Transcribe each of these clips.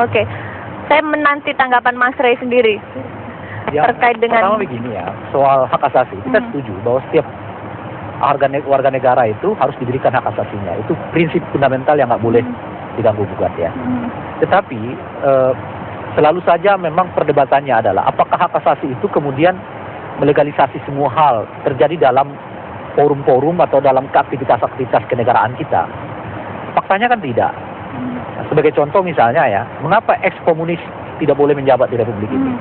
Oke. Saya menanti tanggapan Mas Rey sendiri Ya, terkait dengan pertama begini ya, soal hak asasi. Kita setuju bahwa setiap warga negara itu harus diberikan hak asasinya. Itu prinsip fundamental yang nggak boleh diganggu gugat ya. Tetapi selalu saja memang perdebatannya adalah apakah hak asasi itu kemudian melegalisasi semua hal terjadi dalam forum-forum atau dalam aktivitas-aktivitas kenegaraan kita. Faktanya kan tidak. Sebagai contoh misalnya ya, mengapa ex-komunis tidak boleh menjabat di Republik ini?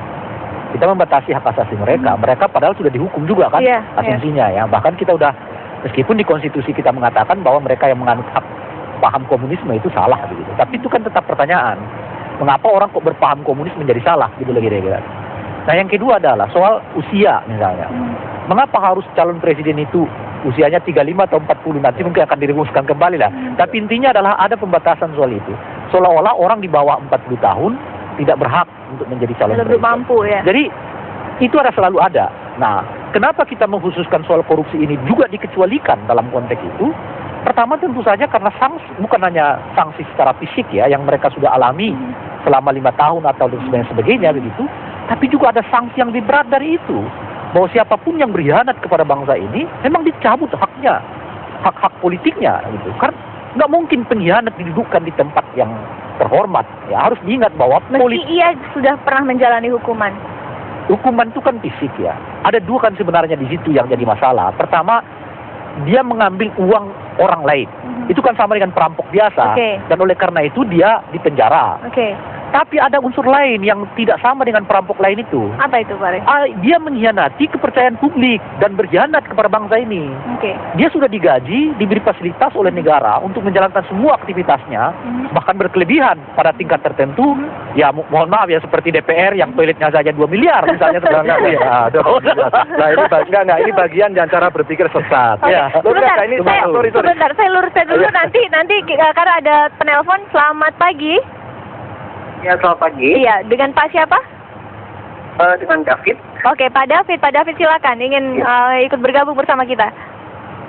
Kita membatasi hak asasi mereka. Mereka padahal sudah dihukum juga kan asumsinya ya. Bahkan kita udah, meskipun di konstitusi kita mengatakan bahwa mereka yang menganut hak paham komunisme itu salah begitu. Tapi itu kan tetap pertanyaan. Mengapa orang kok berpaham komunis menjadi salah gitu lagi kira-kira. Nah yang kedua adalah soal usia misalnya. Mengapa harus calon presiden itu usianya 35 atau 40, nanti mungkin akan dirumuskan kembali lah. Tapi intinya adalah ada pembatasan soal itu. Seolah-olah orang di bawah 40 tahun tidak berhak untuk menjadi calon presiden. Lebih mampu ya. Jadi itu selalu ada. Nah, kenapa kita mengkhususkan soal korupsi ini juga dikecualikan dalam konteks itu? Pertama tentu saja karena sanksi, bukan hanya sanksi secara fisik ya, yang mereka sudah alami selama 5 tahun atau sebagainya begitu, tapi juga ada sanksi yang lebih berat dari itu. Bahwa siapapun yang berkhianat kepada bangsa ini memang dicabut haknya, hak-hak politiknya gitu. Karena nggak mungkin pengkhianat didudukkan di tempat yang terhormat. Ya harus diingat bahwa meski ia sudah pernah menjalani hukuman. Hukuman itu kan fisik ya. Ada dua kan sebenarnya di situ yang jadi masalah. Pertama, dia mengambil uang orang lain. Itu kan sama dengan perampok biasa. Dan oleh karena itu dia dipenjara. Tapi ada unsur lain yang tidak sama dengan perampok lain itu. Apa itu, Pak Rey? Dia mengkhianati kepercayaan publik dan berkhianat kepada bangsa ini. Dia sudah digaji, diberi fasilitas oleh negara untuk menjalankan semua aktivitasnya, bahkan berkelebihan pada tingkat tertentu. Ya mohon maaf ya, seperti DPR yang toiletnya saja 2 miliar misalnya sebenarnya. Nah ini bagian dan cara berpikir sesat. Sebentar, saya luruskan dulu nanti karena ada penelpon. Selamat pagi. Ya, selamat pagi. Iya, dengan Pak siapa? Dengan David. Oke, Pak David silakan ingin ikut bergabung bersama kita.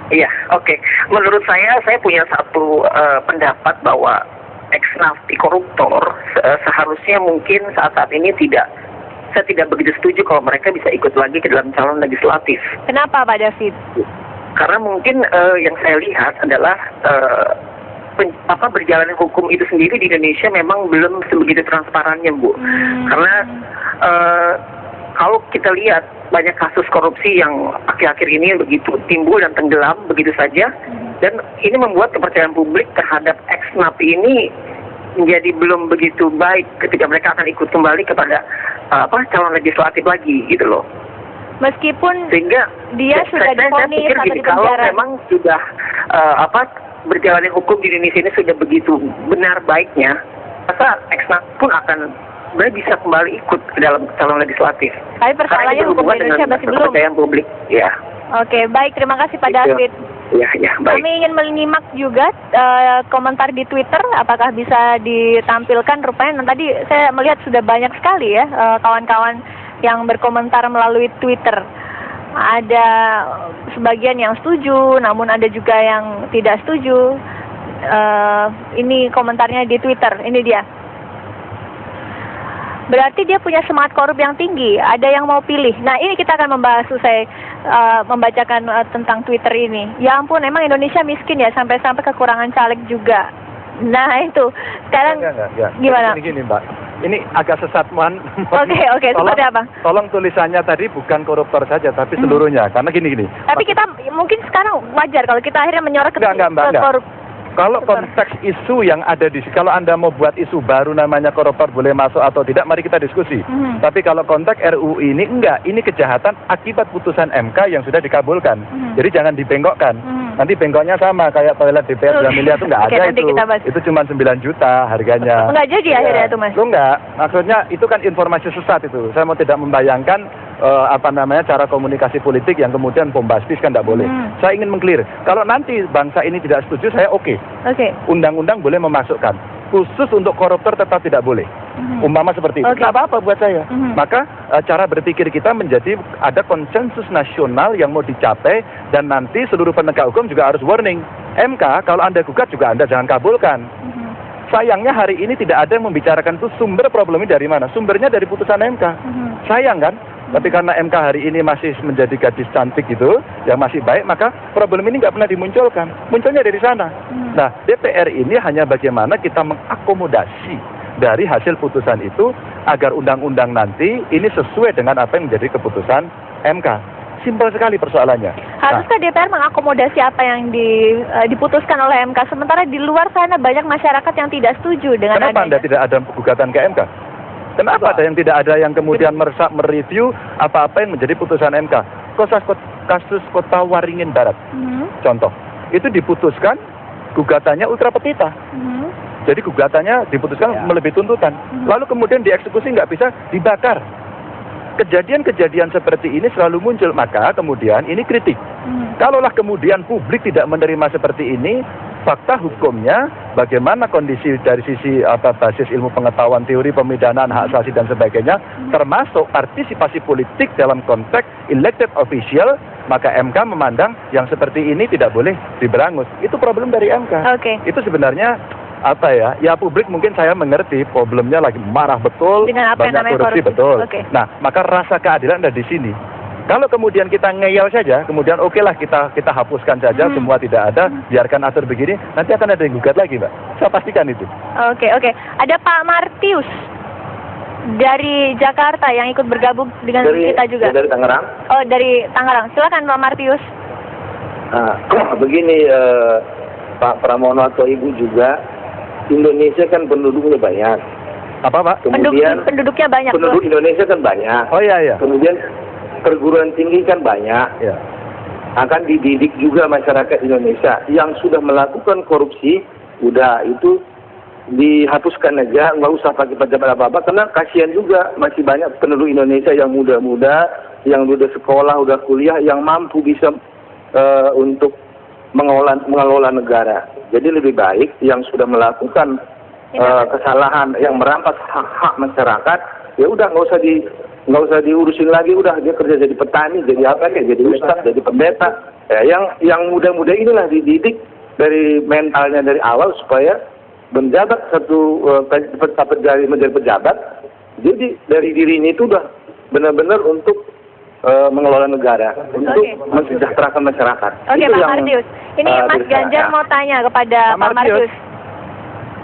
Iya, oke. Menurut saya punya satu pendapat bahwa ex-napi koruptor seharusnya mungkin saat ini saya tidak begitu setuju kalau mereka bisa ikut lagi ke dalam calon legislatif. Kenapa, Pak David? Karena mungkin yang saya lihat adalah berjalannya hukum itu sendiri di Indonesia memang belum sebegitu transparannya, Bu. Karena kalau kita lihat banyak kasus korupsi yang akhir-akhir ini begitu timbul dan tenggelam begitu saja, dan ini membuat kepercayaan publik terhadap ex-napi ini menjadi belum begitu baik ketika mereka akan ikut kembali kepada calon legislatif lagi gitu loh. Meskipun sehingga dia sudah divonis atau dipenjara. Kalau memang sudah berjalannya hukum di Indonesia ini sudah begitu benar baiknya, maka ex-napi pun akan bisa kembali ikut ke dalam calon legislatif. Tapi persoalannya hukum Indonesia masih belum. Kepercayaan publik, ya. Oke, baik, terima kasih Pak David. Ya, baik. Kami ingin menyimak juga komentar di Twitter, apakah bisa ditampilkan rupanya. Tadi saya melihat sudah banyak sekali ya kawan-kawan yang berkomentar melalui Twitter. Ada sebagian yang setuju, namun ada juga yang tidak setuju. Ini komentarnya di Twitter, ini dia. Berarti dia punya semangat korup yang tinggi, ada yang mau pilih. Nah ini kita akan membahas usai membacakan tentang Twitter ini. Ya ampun, emang Indonesia miskin ya, sampai-sampai kekurangan caleg juga. Nah itu, sekarang gimana? Gini Mbak. Ini agak sesat, man. Oke, seperti apa? Tolong tulisannya tadi bukan koruptor saja, tapi seluruhnya. Karena gini. Tapi kita mungkin sekarang wajar kalau kita akhirnya menyorot ke koruptor. Kalau konteks isu yang ada di sini, kalau Anda mau buat isu baru namanya koruptor boleh masuk atau tidak, mari kita diskusi. Tapi kalau konteks RUU ini enggak, ini kejahatan akibat putusan MK yang sudah dikabulkan. Jadi jangan dibengkokkan. Nanti bengkoknya sama kayak toilet DPR 2 miliar itu enggak ada itu. Itu cuma 9 juta harganya. Enggak jadi akhirnya itu, Mas. Lu enggak, maksudnya itu kan informasi sesat itu. Saya mau tidak membayangkan cara komunikasi politik yang kemudian bombastis kan tidak boleh. Saya ingin mengclear, kalau nanti bangsa ini tidak setuju, saya oke. Undang-undang boleh memasukkan. Khusus untuk koruptor tetap tidak boleh. Umpama seperti itu. Tidak apa-apa buat saya. Maka cara berpikir kita menjadi ada konsensus nasional yang mau dicapai, dan nanti seluruh penegak hukum juga harus warning. MK kalau Anda gugat juga Anda jangan kabulkan. sayangnya hari ini tidak ada yang membicarakan itu sumber problemnya dari mana. Sumbernya dari putusan MK. Sayang kan? Tapi karena MK hari ini masih menjadi gadis cantik gitu, yang masih baik, maka problem ini nggak pernah dimunculkan. Munculnya dari sana. Nah, DPR ini hanya bagaimana kita mengakomodasi dari hasil putusan itu agar undang-undang nanti ini sesuai dengan apa yang menjadi keputusan MK. Simpel sekali persoalannya. Haruskah DPR mengakomodasi apa yang diputuskan oleh MK, sementara di luar sana banyak masyarakat yang tidak setuju dengan Kenapa Anda tidak ada gugatan ke MK? Kenapa ada yang tidak ada yang kemudian mereview apa-apa yang menjadi putusan MK? Kasus Kota Waringin Barat, contoh, itu diputuskan gugatannya ultra petita. Jadi gugatannya diputuskan melebihi tuntutan. Lalu kemudian dieksekusi nggak bisa, dibakar. Kejadian-kejadian seperti ini selalu muncul, maka kemudian ini kritik. Kalaulah kemudian publik tidak menerima seperti ini, fakta hukumnya bagaimana kondisi dari sisi basis ilmu pengetahuan, teori pemidanaan, hak asasi dan sebagainya, termasuk partisipasi politik dalam konteks elected official, maka MK memandang yang seperti ini tidak boleh diberangus. Itu problem dari MK. Itu sebenarnya ya publik mungkin saya mengerti problemnya lagi marah betul, dengan apa banyak korupsi betul. Nah, maka rasa keadilan ada di sini. Kalau kemudian kita ngeyel saja, kemudian okelah kita hapuskan saja, semua tidak ada, biarkan atur begini, nanti akan ada yang gugat lagi, Mbak. Saya pastikan itu. Oke. Ada Pak Martius dari Jakarta yang ikut bergabung dengan kita juga. Dari Tangerang. Oh, dari Tangerang. Silakan Pak Martius. Begini, Pak Pramono atau Ibu juga, Indonesia kan penduduknya banyak. Apa, Pak? Kemudian penduduknya banyak. Penduduk Indonesia kan banyak. Oh iya. Kemudian perguruan tinggi kan banyak. Ya. Akan dididik juga masyarakat Indonesia yang sudah melakukan korupsi, udah itu dihapuskan aja, nggak usah pakai pejabat apa-apa, karena kasihan juga masih banyak penduduk Indonesia yang muda-muda, yang udah sekolah, udah kuliah, yang mampu bisa untuk mengelola negara. Jadi lebih baik yang sudah melakukan kesalahan, yang merampas hak-hak masyarakat, ya udah nggak usah diurusin lagi, udah dia kerja jadi petani, jadi apa kayak jadi ustadz, jadi pendeta. Ya, yang muda-muda inilah dididik dari mentalnya dari awal supaya menjabat menjadi pejabat. Jadi dari diri ini itu udah benar-benar untuk mengelola negara, untuk mensejahterakan masyarakat. Oke, Pak Martius. Ini Mas Ganjar mau tanya kepada Pak Martius.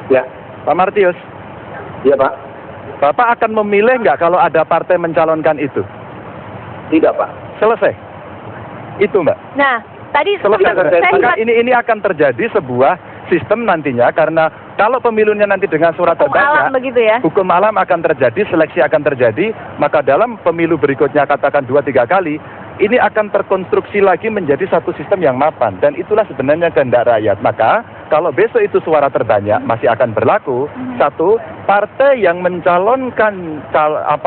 Ya, Pak Martius. Iya, Pak. Bapak akan memilih nggak kalau ada partai mencalonkan itu? Tidak, Pak. Selesai. Itu, Mbak. Nah, tadi maka ini akan terjadi sebuah sistem nantinya, karena kalau pemilunya nanti dengan surat terbanyak, hukum alam akan terjadi, seleksi akan terjadi, maka dalam pemilu berikutnya katakan 2-3 kali, ini akan terkonstruksi lagi menjadi satu sistem yang mapan, dan itulah sebenarnya kehendak rakyat. Maka kalau besok itu suara terbanyak masih akan berlaku, satu, partai yang mencalonkan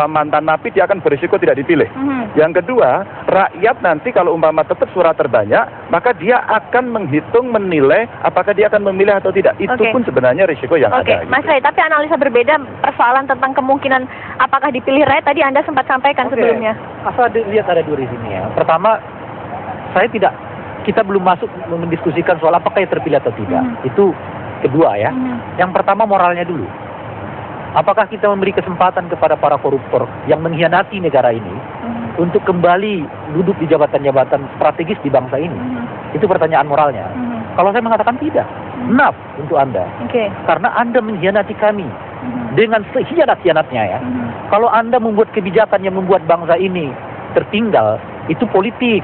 mantan napi dia akan berisiko tidak dipilih. Yang kedua, rakyat nanti kalau umpama tetap suara terbanyak, maka dia akan menghitung, menilai apakah dia akan memilih atau tidak. Itu pun sebenarnya risiko yang ada. Mas Ray, tapi analisa berbeda persoalan tentang kemungkinan apakah dipilih rakyat tadi Anda sempat sampaikan sebelumnya. Asal lihat ada dua di sini ya. Pertama, kita belum masuk mendiskusikan soal apakah yang terpilih atau tidak. Itu kedua ya. Yang pertama moralnya dulu. Apakah kita memberi kesempatan kepada para koruptor yang mengkhianati negara ini untuk kembali duduk di jabatan-jabatan strategis di bangsa ini? Itu pertanyaan moralnya. Kalau saya mengatakan tidak. Enough untuk Anda. Karena Anda mengkhianati kami. Dengan sehianat-hianatnya ya. Kalau Anda membuat kebijakan yang membuat bangsa ini tertinggal, itu politik.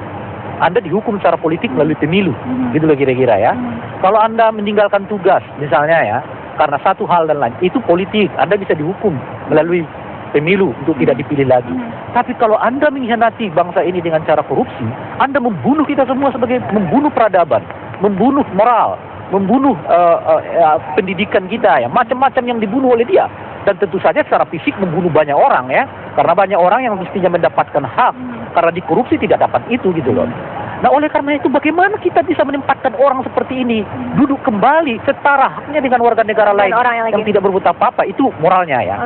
Anda dihukum secara politik melalui pemilu, gitu loh kira-kira ya. Kalau Anda meninggalkan tugas, misalnya ya, karena satu hal dan lain, itu politik. Anda bisa dihukum melalui pemilu untuk tidak dipilih lagi. Tapi kalau Anda mengkhianati bangsa ini dengan cara korupsi, Anda membunuh kita semua sebagai membunuh peradaban, membunuh moral, membunuh pendidikan kita ya, macam-macam yang dibunuh oleh dia. Dan tentu saja secara fisik membunuh banyak orang ya, karena banyak orang yang mestinya mendapatkan hak, karena dikorupsi tidak dapat itu gitu loh. Nah oleh karena itu bagaimana kita bisa menempatkan orang seperti ini duduk kembali setara haknya dengan warga negara lain yang tidak berbuat apa-apa, itu moralnya ya.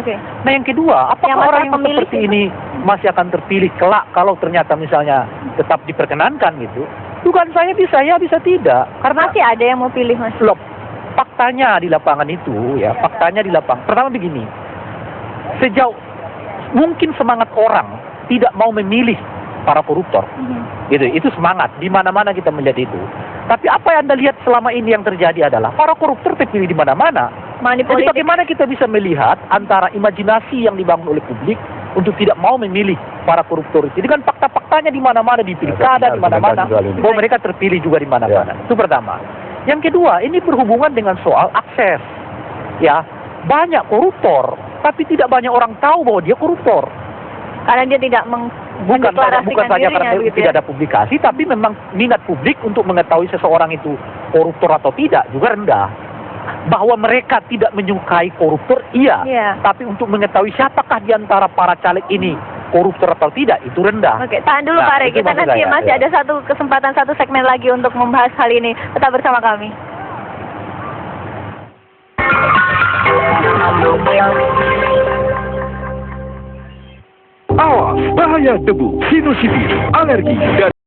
Nah yang kedua, apakah orang yang seperti ini masih akan terpilih kelak kalau ternyata misalnya tetap diperkenankan gitu? Dugaan saya bisa ya, bisa tidak. Karena masih ada yang mau pilih Mas. faktanya di lapangan itu, ya, faktanya di lapangan. Pertama begini, sejauh mungkin semangat orang tidak mau memilih para koruptor, gitu. Itu semangat. Di mana-mana kita melihat itu. Tapi apa yang Anda lihat selama ini yang terjadi adalah para koruptor terpilih di mana-mana. Jadi bagaimana kita bisa melihat antara imajinasi yang dibangun oleh publik untuk tidak mau memilih para koruptor itu? Jadi kan fakta-faktanya di mana-mana, di pilkada, di mana-mana, bahwa mereka terpilih juga di mana-mana. Itu pertama. Yang kedua, ini berhubungan dengan soal akses. Ya, banyak koruptor, tapi tidak banyak orang tahu bahwa dia koruptor. Karena dia tidak bukan saja karena tidak ada publikasi, tapi memang minat publik untuk mengetahui seseorang itu koruptor atau tidak juga rendah. Bahwa mereka tidak menyukai koruptor, iya. Tapi untuk mengetahui siapakah di antara para caleg ini koruptor atau tidak, itu rendah. Oke, tahan dulu Pak Rey. Kita nanti masih ada satu kesempatan, satu segmen lagi untuk membahas hal ini. Tetap bersama kami. Awas, bahaya debu, sinusitis, alergi, dan